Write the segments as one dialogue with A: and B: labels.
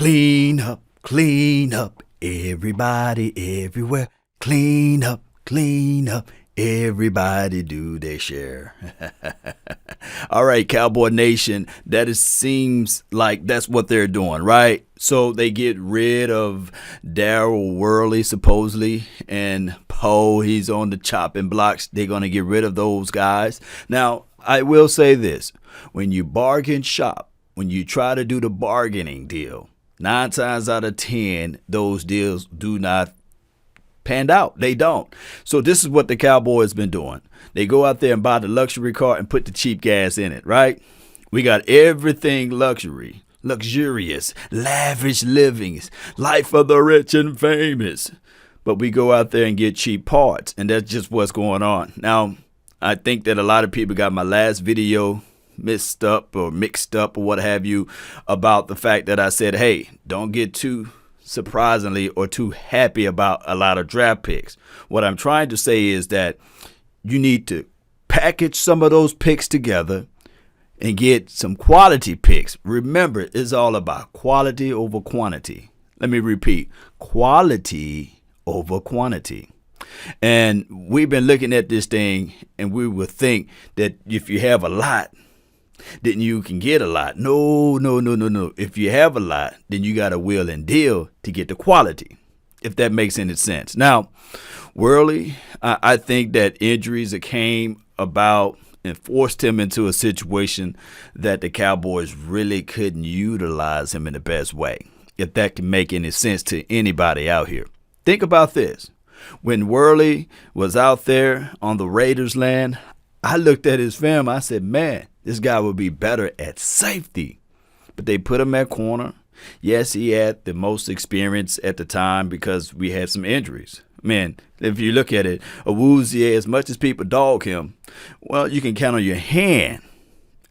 A: clean up, everybody everywhere. Clean up, everybody do their share. All right, Cowboy Nation, seems like that's what they're doing, right? So they get rid of Daryl Worley, supposedly, and Poe, he's on the chopping blocks. They're going to get rid of those guys. Now, I will say this. When you bargain shop, when you try to do the bargaining deal, 9 times out of 10, those deals do not pan out. They don't. So this is what the Cowboys been doing. They go out there and buy the luxury car and put the cheap gas in it, right? We got everything luxurious, lavish livings, life of the rich and famous. But we go out there and get cheap parts, and that's just what's going on. Now, I think that a lot of people got my last video mixed up or what have you about the fact that I said, hey, don't get too surprisingly or too happy about a lot of draft picks. What I'm trying to say is that you need to package some of those picks together and get some quality picks. Remember, it's all about quality over quantity. Let me repeat, quality over quantity. And we've been looking at this thing and we would think that if you have a lot, then you can get a lot. No. If you have a lot, then you got to wheel and deal to get the quality, if that makes any sense. Now, Worley, I think that injuries that came about and forced him into a situation that the Cowboys really couldn't utilize him in the best way, if that can make any sense to anybody out here. Think about this. When Worley was out there on the Raiders land, I looked at his film. I said, man, this guy would be better at safety. But they put him at corner. Yes, he had the most experience at the time because we had some injuries. Man, if you look at it, Awuzie, as much as people dog him, well, you can count on your hand.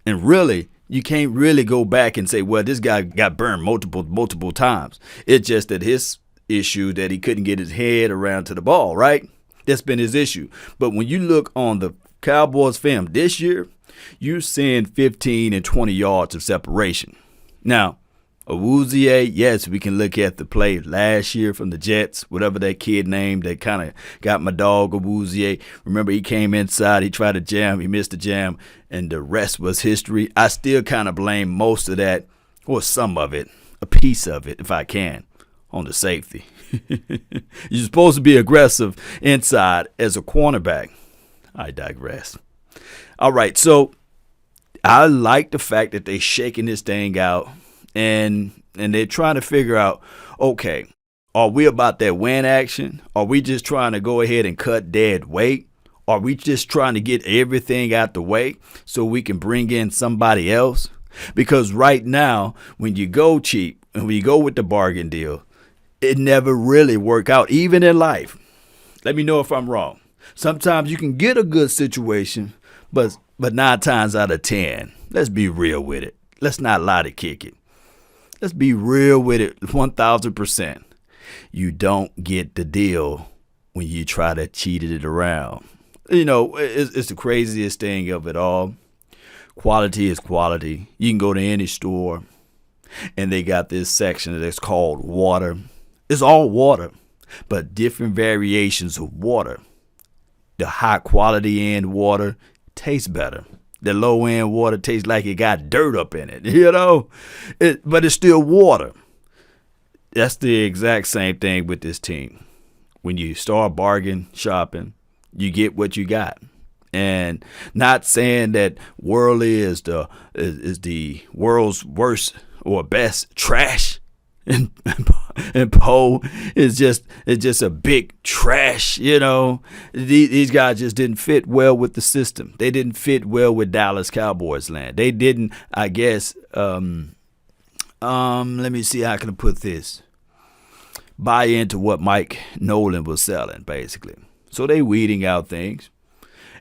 A: And really, you can't really go back and say, well, this guy got burned multiple times. It's just that his issue that he couldn't get his head around to the ball, right? That's been his issue. But when you look on the Cowboys film this year, you're seeing 15 and 20 yards of separation. Now, Awuzie, yes, we can look at the play last year from the Jets, whatever that kid named that kind of got my dog Awuzie. Remember, he came inside, he tried to jam, he missed the jam, and the rest was history. I still kind of blame most of that, or some of it, a piece of it, if I can, on the safety. You're supposed to be aggressive inside as a cornerback. I digress. All right, so I like the fact that they're shaking this thing out and they're trying to figure out, okay, are we about that win action? Are we just trying to go ahead and cut dead weight? Are we just trying to get everything out the way so we can bring in somebody else? Because right now, when you go cheap and when you go with the bargain deal, it never really work out, even in life. Let me know if I'm wrong. Sometimes you can get a good situation, but 9 times out of 10, let's be real with it. Let's not lie to kick it. Let's be real with it 1,000%. You don't get the deal when you try to cheat it around. You know, it's the craziest thing of it all. Quality is quality. You can go to any store, and they got this section that's called water. It's all water, but different variations of water. The high quality end water tastes better. The low end water tastes like it got dirt up in it, you know, but it's still water. That's the exact same thing with this team. When you start bargain shopping, you get what you got. And not saying that Worley is the world's worst or best trash. And Poe is just a big trash, you know. These guys just didn't fit well with the system. They didn't fit well with Dallas Cowboys land. They didn't, I guess, let me see how I can put this. Buy into what Mike Nolan was selling, basically. So they weeding out things.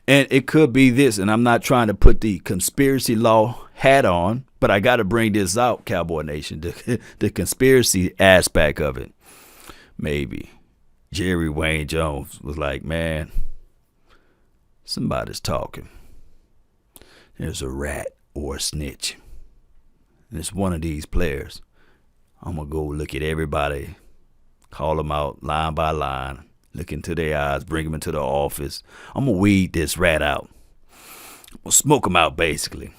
A: And it could be this, and I'm not trying to put the conspiracy law hat on, but I got to bring this out, Cowboy Nation, the conspiracy aspect of it. Maybe Jerry Wayne Jones was like, man, somebody's talking. There's a rat or a snitch. And it's one of these players. I'm going to go look at everybody, call them out line by line, look into their eyes, bring them into the office. I'm going to weed this rat out. I'm going to smoke him out, basically.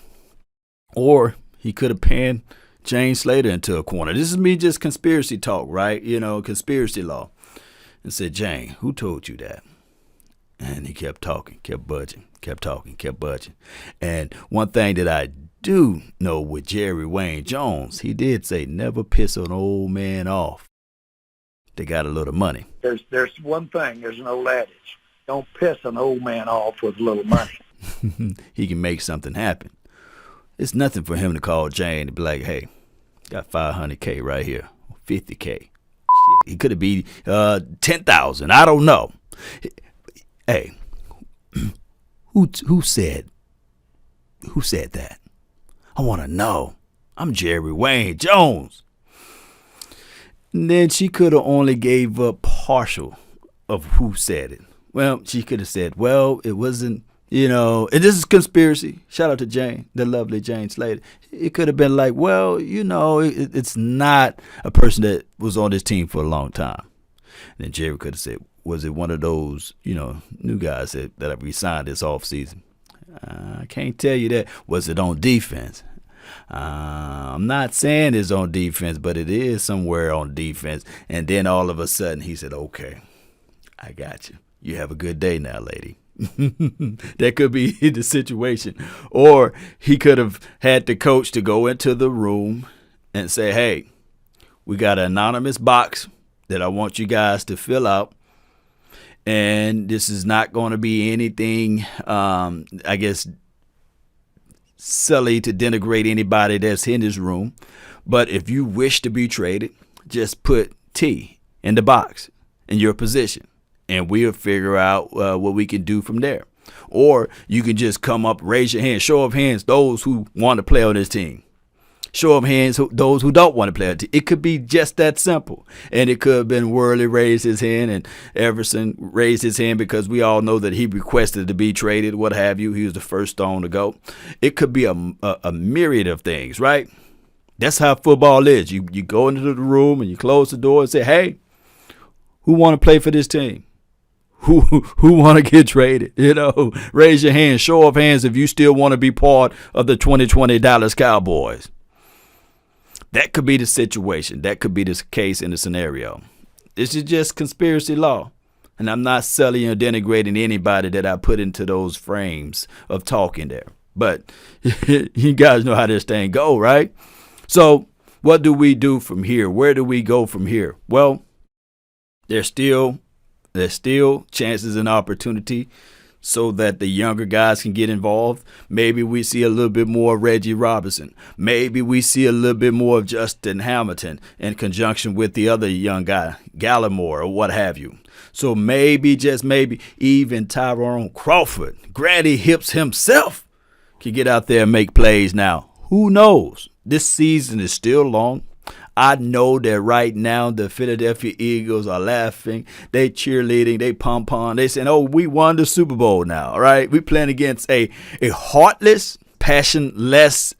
A: Or he could have panned Jane Slater into a corner. This is me just conspiracy talk, right? Conspiracy law. And said, Jane, who told you that? And he kept talking, kept budging, kept talking, kept budging. And one thing that I do know with Jerry Wayne Jones, he did say, never piss an old man off. They got a little money.
B: There's one thing, there's an old adage. Don't piss an old man off with a little money.
A: He can make something happen. It's nothing for him to call Jane and be like, hey, got $500K right here, $50K. Shit, he could have been 10,000. I don't know. Hey, who said that? I want to know. I'm Jerry Wayne Jones. And then she could have only gave up partial of who said it. Well, she could have said, well, it wasn't, and this is conspiracy. Shout out to Jane, the lovely Jane Slater. It could have been like, well, it's not a person that was on this team for a long time. And then Jerry could have said, was it one of those, new guys that have resigned this offseason? I can't tell you that. Was it on defense? I'm not saying it's on defense, but it is somewhere on defense. And then all of a sudden he said, okay, I got you. You have a good day now, lady. That could be the situation. Or he could have had the coach to go into the room and say, hey, we got an anonymous box that I want you guys to fill out. And this is not going to be anything, silly to denigrate anybody that's in this room. But if you wish to be traded, just put T in the box in your position, and we'll figure out what we can do from there. Or you can just come up, raise your hand, show of hands, those who want to play on this team. Show of hands, those who don't want to play on the team. It could be just that simple. And it could have been Worley raised his hand and Everson raised his hand because we all know that he requested to be traded, what have you. He was the first stone to go. It could be a myriad of things, right? That's how football is. You go into the room and you close the door and say, hey, who want to play for this team? Who want to get traded? Raise your hand, show of hands if you still want to be part of the 2020 Dallas Cowboys. That could be the situation. That could be the case in the scenario. This is just conspiracy law. And I'm not selling or denigrating anybody that I put into those frames of talking there. But you guys know how this thing go, right? So what do we do from here? Where do we go from here? Well, there's still chances and opportunity so that the younger guys can get involved. Maybe we see a little bit more of Reggie Robinson. Maybe we see a little bit more of Justin Hamilton in conjunction with the other young guy, Gallimore, or what have you. So maybe, just maybe, even Tyrone Crawford, Granny Hips himself, can get out there and make plays now. Who knows? This season is still long. I know that right now the Philadelphia Eagles are laughing, they cheerleading, they pom-pom, they saying, oh, we won the Super Bowl now, right? We playing against a heartless, passionless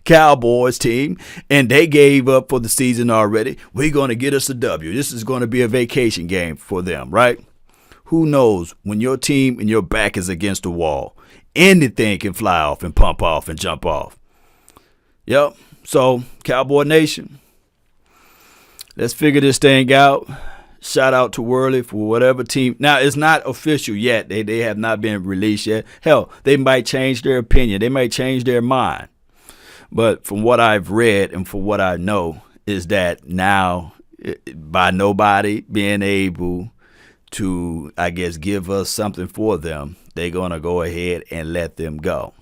A: Cowboys team, and they gave up for the season already. We're going to get us a W. This is going to be a vacation game for them, right? Who knows? When your team and your back is against the wall, anything can fly off and pump off and jump off. Yep. So, Cowboy Nation, let's figure this thing out. Shout out to Worley for whatever team. Now, it's not official yet. They have not been released yet. Hell, they might change their opinion. They might change their mind. But from what I've read and from what I know is that now, by nobody being able to, I guess, give us something for them, they're going to go ahead and let them go.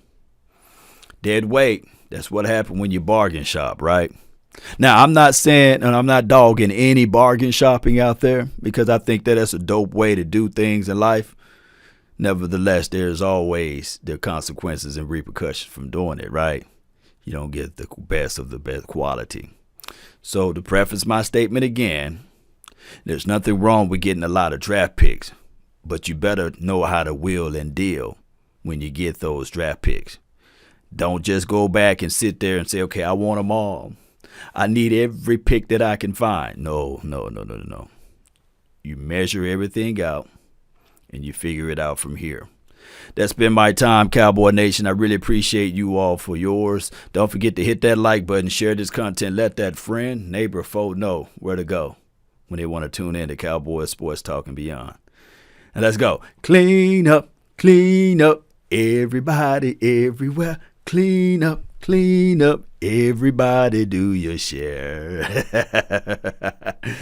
A: Dead weight. That's what happened when you bargain shop, right? Now, I'm not saying, and I'm not dogging any bargain shopping out there because I think that that's a dope way to do things in life. Nevertheless, there's always the consequences and repercussions from doing it, right? You don't get the best of the best quality. So to preface my statement again, there's nothing wrong with getting a lot of draft picks, but you better know how to wheel and deal when you get those draft picks. Don't just go back and sit there and say, okay, I want them all. I need every pick that I can find. No. You measure everything out, and you figure it out from here. That's been my time, Cowboy Nation. I really appreciate you all for yours. Don't forget to hit that like button, share this content, let that friend, neighbor, foe know where to go when they want to tune in to Cowboy Sports Talk and beyond. And let's go. Clean up, everybody, everywhere. Clean up, everybody do your share.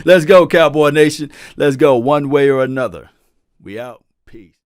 A: Let's go, Cowboy Nation. Let's go one way or another. We out. Peace.